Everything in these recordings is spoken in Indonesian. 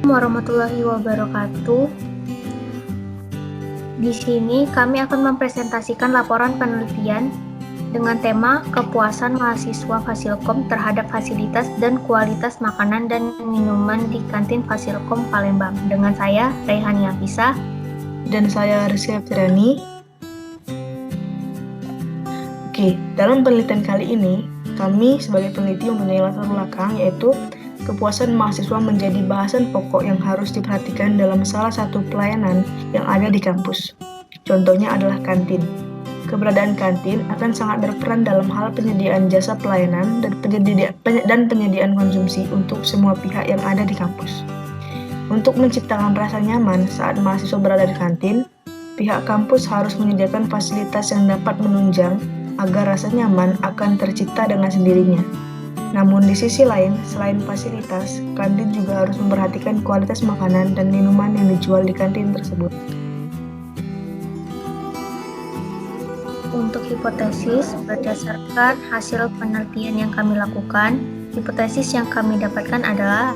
warahmatullahi wabarakatuh. Di sini kami akan mempresentasikan laporan penelitian dengan tema kepuasan mahasiswa Fasilkom terhadap fasilitas dan kualitas makanan dan minuman di kantin Fasilkom Palembang. Dengan saya, Reihani Hafisa. Dan saya Rizky Aptirani. Oke, dalam penelitian kali ini, kami sebagai peneliti mempunyai latar belakang yaitu kepuasan mahasiswa menjadi bahasan pokok yang harus diperhatikan dalam salah satu pelayanan yang ada di kampus. Contohnya adalah kantin. Keberadaan kantin akan sangat berperan dalam hal penyediaan jasa pelayanan dan penyediaan konsumsi untuk semua pihak yang ada di kampus. Untuk menciptakan rasa nyaman saat mahasiswa berada di kantin, pihak kampus harus menyediakan fasilitas yang dapat menunjang agar rasa nyaman akan tercipta dengan sendirinya. Namun di sisi lain, selain fasilitas, kantin juga harus memperhatikan kualitas makanan dan minuman yang dijual di kantin tersebut. Untuk hipotesis, berdasarkan hasil penelitian yang kami lakukan, hipotesis yang kami dapatkan adalah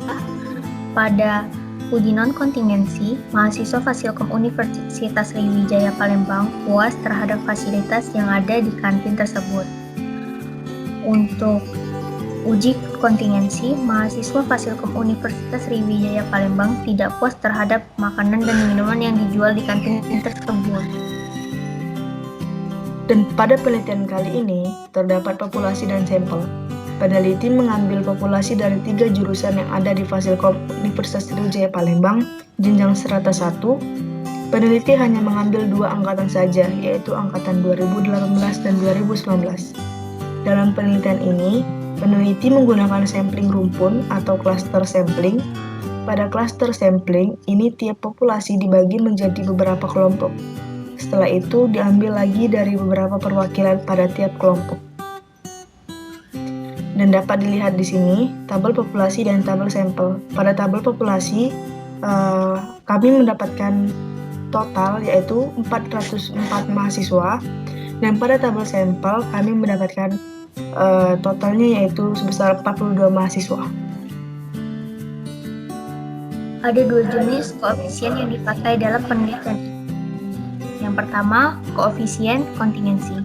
pada uji non-kontingensi, mahasiswa Fasilkom Universitas Sriwijaya Palembang puas terhadap fasilitas yang ada di kantin tersebut. Untuk uji kontingensi, mahasiswa Fasilkom Universitas Sriwijaya Palembang tidak puas terhadap makanan dan minuman yang dijual di kantin tersebut. Dan pada penelitian kali ini, terdapat populasi dan sampel. Peneliti mengambil populasi dari 3 jurusan yang ada di Fasilkom Universitas Sriwijaya Palembang, jenjang strata 1. Peneliti hanya mengambil 2 angkatan saja, yaitu angkatan 2018 dan 2019. Dalam penelitian ini, peneliti menggunakan sampling rumpun atau cluster sampling. Pada cluster sampling, ini tiap populasi dibagi menjadi beberapa kelompok. Setelah itu diambil lagi dari beberapa perwakilan pada tiap kelompok. Dan dapat dilihat di sini tabel populasi dan tabel sampel. Pada tabel populasi kami mendapatkan total yaitu 404 mahasiswa, dan pada tabel sampel kami mendapatkan totalnya yaitu sebesar 42 mahasiswa. Ada 2 jenis koefisien yang dipakai dalam penelitian. Yang pertama, koefisien kontingensi.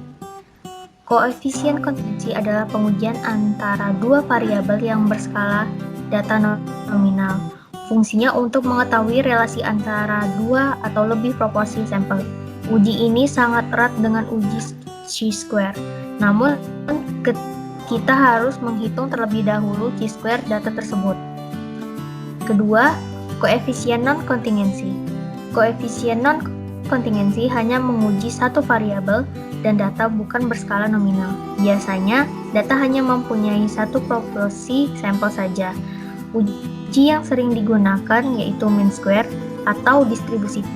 Koefisien kontingensi adalah pengujian antara 2 variabel yang berskala data nominal. Fungsinya untuk mengetahui relasi antara 2 atau lebih proporsi sampel. Uji ini sangat erat dengan uji chi-square. Namun, kita harus menghitung terlebih dahulu chi-square data tersebut. Kedua, koefisien non-kontingensi. Koefisien non-kontingensi hanya menguji satu variabel dan data bukan berskala nominal. Biasanya, data hanya mempunyai satu proporsi sampel saja. Uji yang sering digunakan yaitu mean square atau distribusi T.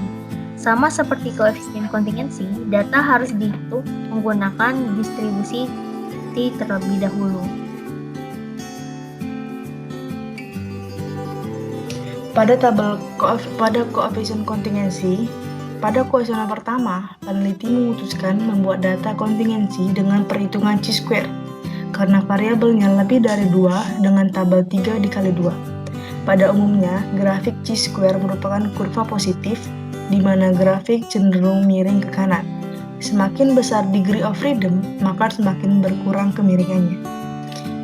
Sama seperti koefisien kontingensi, data harus dihitung menggunakan distribusi T terlebih dahulu. Pada koefisien kontingensi, pada kuesioner pertama, peneliti memutuskan membuat data kontingensi dengan perhitungan chi-square karena variabelnya lebih dari 2 dengan tabel 3 dikali 2. Pada umumnya, grafik chi-square merupakan kurva positif di mana grafik cenderung miring ke kanan. Semakin besar degree of freedom, maka semakin berkurang kemiringannya.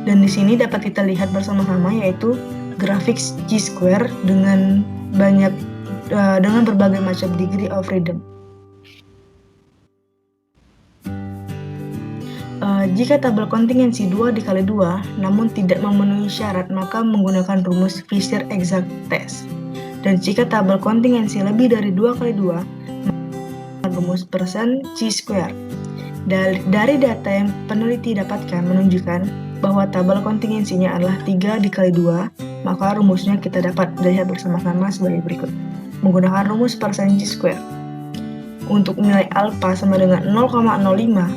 Dan di sini dapat kita lihat bersama-sama yaitu grafik chi-square dengan berbagai macam degree of freedom. Jika tabel kontingensi 2 dikali 2 namun tidak memenuhi syarat, maka menggunakan rumus Fisher exact test. Dan jika tabel kontingensi lebih dari 2 kali 2, maka rumus persen chi-square. Dari data yang peneliti dapatkan menunjukkan bahwa tabel kontingensinya adalah 3 dikali 2, maka rumusnya kita dapat lihat bersama-sama sebagai berikut. Menggunakan rumus persen chi-square. Untuk nilai alpha sama dengan 0,05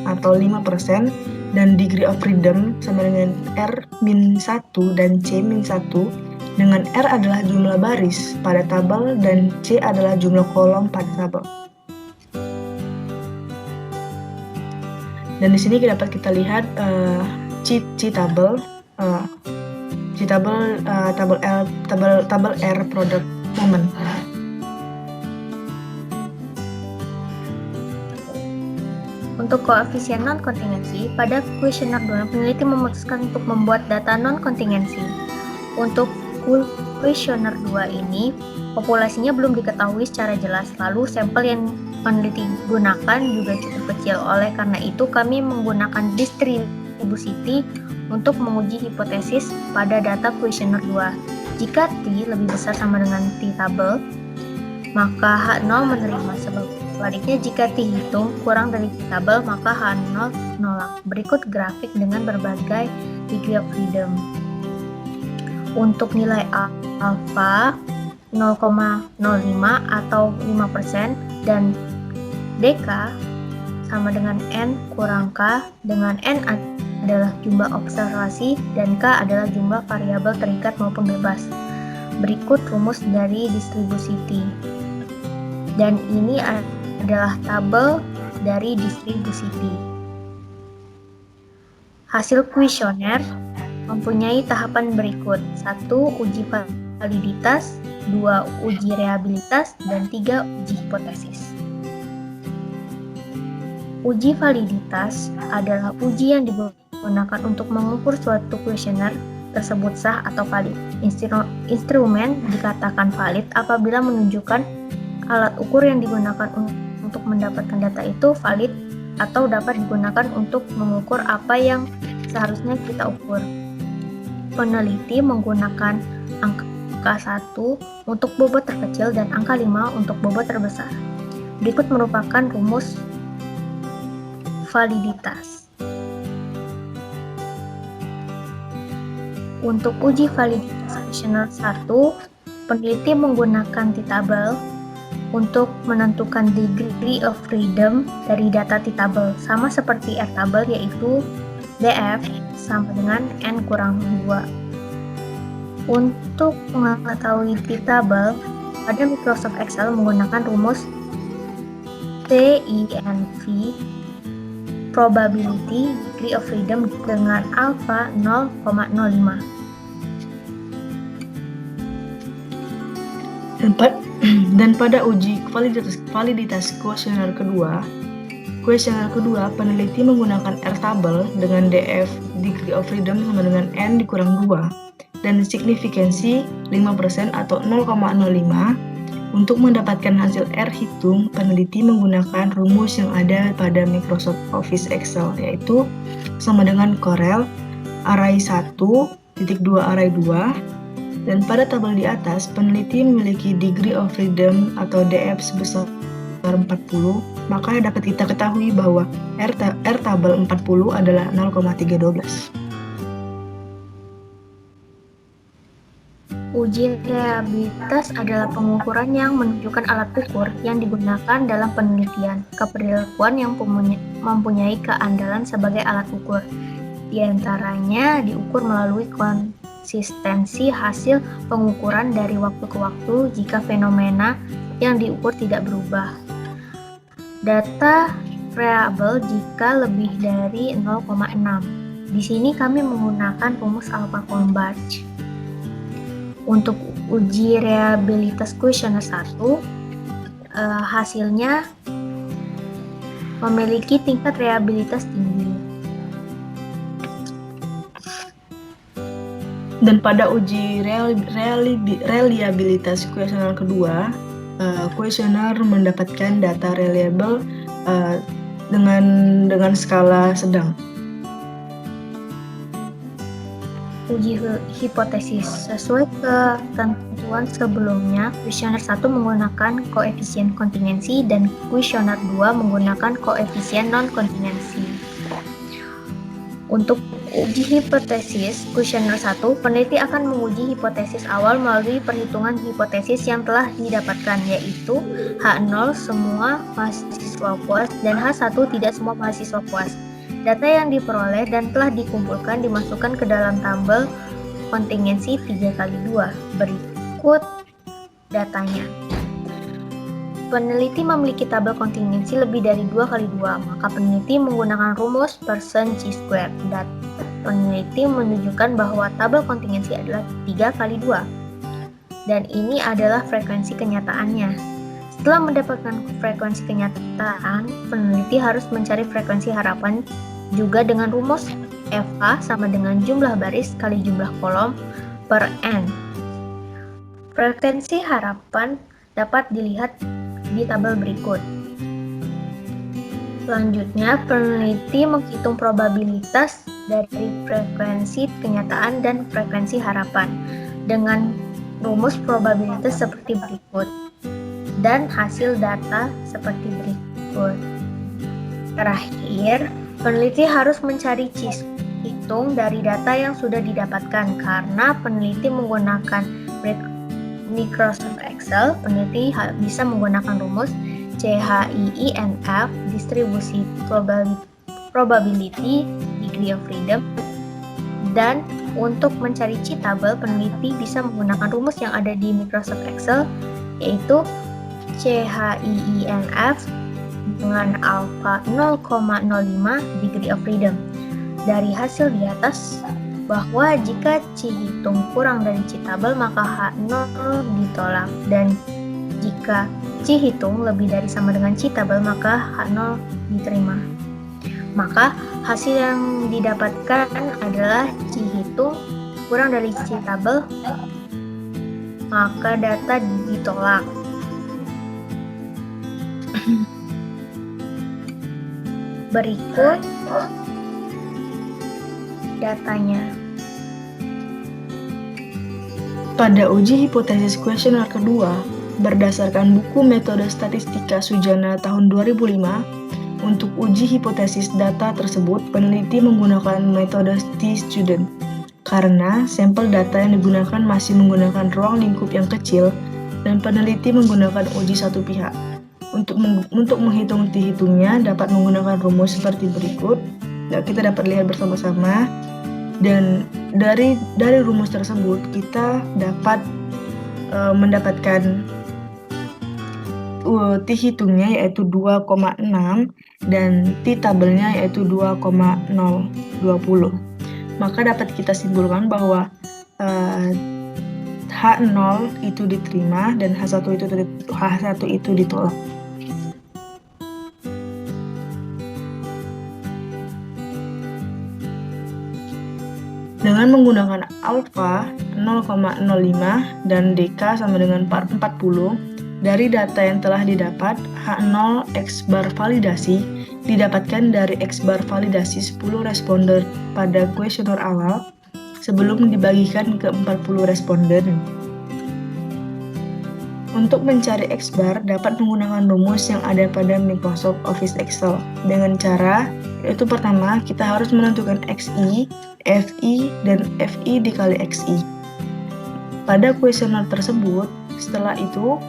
atau 5%, dan degree of freedom sama dengan R-1 dan C-1, dengan R adalah jumlah baris pada tabel dan C adalah jumlah kolom pada tabel. Dan di sini dapat kita lihat tabel R produk teman-teman. Untuk koefisien non-kontingensi, pada kuesioner 2 peneliti memutuskan untuk membuat data non-kontingensi. Untuk kuesioner 2 ini, populasinya belum diketahui secara jelas, lalu sampel yang peneliti gunakan juga cukup kecil. Oleh karena itu, kami menggunakan distribusi untuk menguji hipotesis pada data kuesioner 2. Jika T lebih besar sama dengan T tabel, maka H0 menerima. Sebaliknya, jika T hitung kurang dari T tabel, maka H0 nolak. Berikut grafik dengan berbagai degree of freedom. Untuk nilai alpha 0,05 atau 5% dan DK sama dengan N kurang K, dengan N adalah jumlah observasi dan K adalah jumlah variabel terikat maupun bebas. Berikut rumus dari distribusi T. Dan ini adalah tabel dari distribusi T. Hasil kuesioner mempunyai tahapan berikut: 1. Uji validitas, 2. Uji reliabilitas, dan 3. Uji hipotesis. Uji validitas adalah uji yang digunakan untuk mengukur suatu kuesioner tersebut sah atau valid. Instrumen dikatakan valid apabila menunjukkan alat ukur yang digunakan untuk mendapatkan data itu valid atau dapat digunakan untuk mengukur apa yang seharusnya kita ukur. Peneliti menggunakan angka 1 untuk bobot terkecil dan angka 5 untuk bobot terbesar. Berikut merupakan rumus validitas. Untuk uji validitas kuesioner 1, peneliti menggunakan T-tabel untuk menentukan degree of freedom dari data T-tabel, sama seperti R-tabel, yaitu DF sama dengan N kurang 2. Untuk mengetahui T-tabel, pada Microsoft Excel menggunakan rumus TINV, probability degree of freedom dengan alpha 0,05. Dan pada uji validitas kuesioner kedua, peneliti menggunakan R-tabel dengan DF degree of freedom sama dengan N dikurang 2 dan signifikansi 5% atau 0,05. Untuk mendapatkan hasil R hitung, peneliti menggunakan rumus yang ada pada Microsoft Office Excel, yaitu sama dengan Corel array 1, titik 2 array 2. Dan pada tabel di atas, peneliti memiliki degree of freedom atau DF sebesar 40, maka dapat kita ketahui bahwa R tabel 40 adalah 0,312. Uji reliabilitas adalah pengukuran yang menunjukkan alat ukur yang digunakan dalam penelitian, keperilakuan yang mempunyai keandalan sebagai alat ukur. Di antaranya diukur melalui konsistensi hasil pengukuran dari waktu ke waktu jika fenomena yang diukur tidak berubah. Data reliable jika lebih dari 0,6. Di sini kami menggunakan rumus Alpha-Converge. Untuk uji reliabilitas kuesioner 1, hasilnya memiliki tingkat reliabilitas tinggi. Dan pada uji reliabilitas kuesioner kedua, kuesioner mendapatkan data reliable dengan skala sedang. Uji hipotesis sesuai ketentuan sebelumnya, kuesioner 1 menggunakan koefisien kontingensi dan kuesioner 2 menggunakan koefisien non-kontingensi. Untuk uji hipotesis kuesioner 1, peneliti akan menguji hipotesis awal melalui perhitungan hipotesis yang telah didapatkan, yaitu H0 semua mahasiswa puas dan H1 tidak semua mahasiswa puas. Data yang diperoleh dan telah dikumpulkan dimasukkan ke dalam tabel kontingensi 3x2. Berikut datanya. Peneliti memiliki tabel kontingensi lebih dari 2x2, maka peneliti menggunakan rumus Pearson chi-square. Data peneliti menunjukkan bahwa tabel kontingensi adalah 3x2. dan ini adalah frekuensi kenyataannya. Setelah mendapatkan frekuensi kenyataan, peneliti harus mencari frekuensi harapan juga dengan rumus FH sama dengan jumlah baris kali jumlah kolom per N. Frekuensi harapan dapat dilihat di tabel berikut. Selanjutnya, peneliti menghitung probabilitas dari frekuensi kenyataan dan frekuensi harapan dengan rumus probabilitas seperti berikut dan hasil data seperti berikut. Terakhir, peneliti harus mencari hitung dari data yang sudah didapatkan. Karena peneliti menggunakan Microsoft Excel, peneliti bisa menggunakan rumus CHIINF, distribusi probability, degree of freedom, dan untuk mencari cheatable, peneliti bisa menggunakan rumus yang ada di Microsoft Excel, yaitu CHIINF dengan alpha 0,05 degree of freedom. Dari hasil di atas, bahwa jika C hitung kurang dari cheatable, maka H0 ditolak, dan jika C hitung lebih dari sama dengan cheatable, maka H0 diterima. Maka hasil yang didapatkan adalah C hitung kurang dari cheatable, maka data ditolak. Berikut datanya. Pada uji hipotesis kuesioner kedua, berdasarkan buku Metode Statistika Sujana tahun 2005, untuk uji hipotesis data tersebut, peneliti menggunakan metode t-student karena sampel data yang digunakan masih menggunakan ruang lingkup yang kecil dan peneliti menggunakan uji satu pihak. Untuk menghitung t-hitungnya dapat menggunakan rumus seperti berikut. Nah, kita dapat lihat bersama-sama, dan dari rumus tersebut kita dapat mendapatkan t-hitungnya yaitu 2,6 dan t-tabelnya yaitu 2,020. Maka dapat kita simpulkan bahwa H0 itu diterima dan H1 itu ditolak. Dengan menggunakan alfa 0,05 dan dk sama dengan 40, dari data yang telah didapat, H0 X bar validasi didapatkan dari X bar validasi 10 responder pada kuesioner awal sebelum dibagikan ke 40 responden. Untuk mencari X bar dapat menggunakan rumus yang ada pada Microsoft Office Excel dengan cara yaitu pertama kita harus menentukan XI, FI, dan FI dikali XI. Pada kuesioner tersebut, setelah itu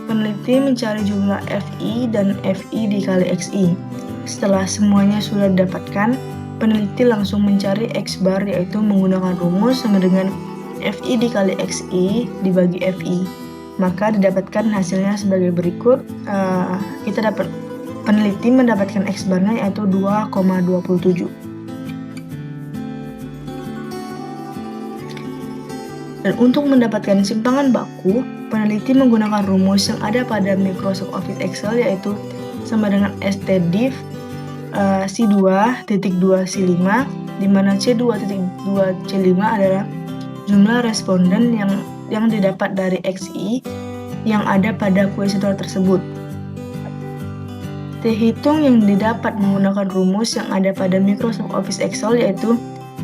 peneliti mencari jumlah FI dan FI dikali XI. Setelah semuanya sudah didapatkan, peneliti langsung mencari X bar yaitu menggunakan rumus sama dengan FI dikali XI dibagi FI. Maka didapatkan hasilnya sebagai berikut. Peneliti mendapatkan X barnya yaitu 2,27. Dan untuk mendapatkan simpangan baku, peneliti menggunakan rumus yang ada pada Microsoft Office Excel yaitu sama dengan stdiff C2.2C5, di mana C2.2C5 adalah jumlah responden yang didapat dari XI yang ada pada kuesioner tersebut. T-hitung yang didapat menggunakan rumus yang ada pada Microsoft Office Excel yaitu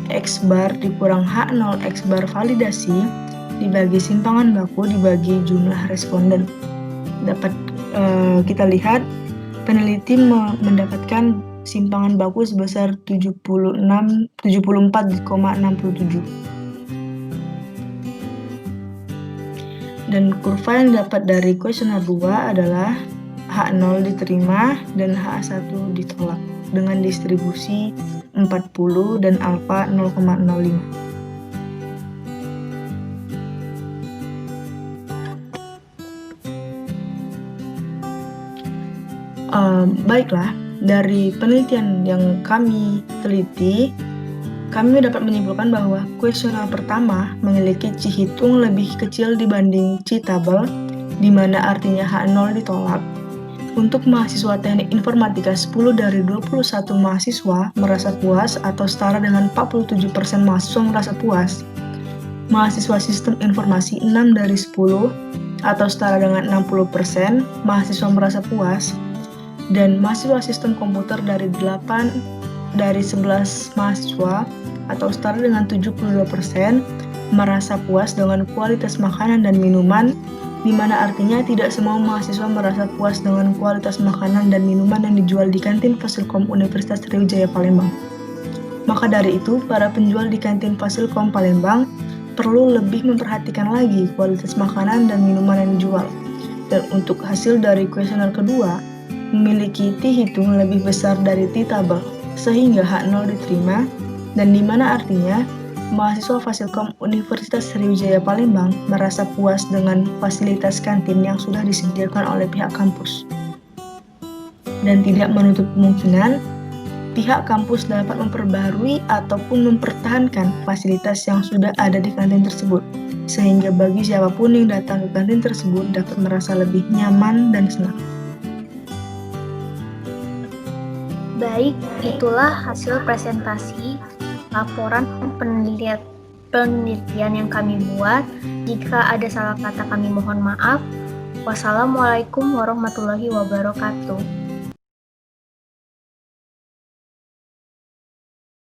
X bar dikurang H0 X bar validasi dibagi simpangan baku dibagi jumlah responden. Dapat kita lihat peneliti mendapatkan simpangan baku sebesar 74,67. Dan kurva yang dapat dari kuesioner 2 adalah H0 diterima dan H1 ditolak dengan distribusi 40 dan alfa 0,05. Baiklah, dari penelitian yang kami teliti, Kami dapat menyimpulkan bahwa kuesioner pertama memiliki Cihitung lebih kecil dibanding Citabel, di mana artinya H0 ditolak. Untuk mahasiswa teknik informatika 10 dari 21 mahasiswa merasa puas atau setara dengan 47% mahasiswa merasa puas. Mahasiswa sistem informasi 6 dari 10 atau setara dengan 60% mahasiswa merasa puas. Dan mahasiswa sistem komputer dari 8 dari 11 mahasiswa atau setara dengan 72% merasa puas dengan kualitas makanan dan minuman, di mana artinya tidak semua mahasiswa merasa puas dengan kualitas makanan dan minuman yang dijual di kantin Fasilkom Universitas Sriwijaya Palembang. Maka dari itu, para penjual di kantin Fasilkom Palembang perlu lebih memperhatikan lagi kualitas makanan dan minuman yang dijual. Dan untuk hasil dari kuesioner kedua, memiliki T-hitung lebih besar dari T-tabel, sehingga H0 diterima, dan di mana artinya mahasiswa Fasilkom Universitas Sriwijaya Palembang merasa puas dengan fasilitas kantin yang sudah disediakan oleh pihak kampus. Dan tidak menutup kemungkinan pihak kampus dapat memperbaharui ataupun mempertahankan fasilitas yang sudah ada di kantin tersebut, sehingga bagi siapapun yang datang ke kantin tersebut dapat merasa lebih nyaman dan senang. Baik, itulah hasil presentasi laporan penelitian yang kami buat. Jika ada salah kata kami mohon maaf. Wassalamualaikum warahmatullahi wabarakatuh.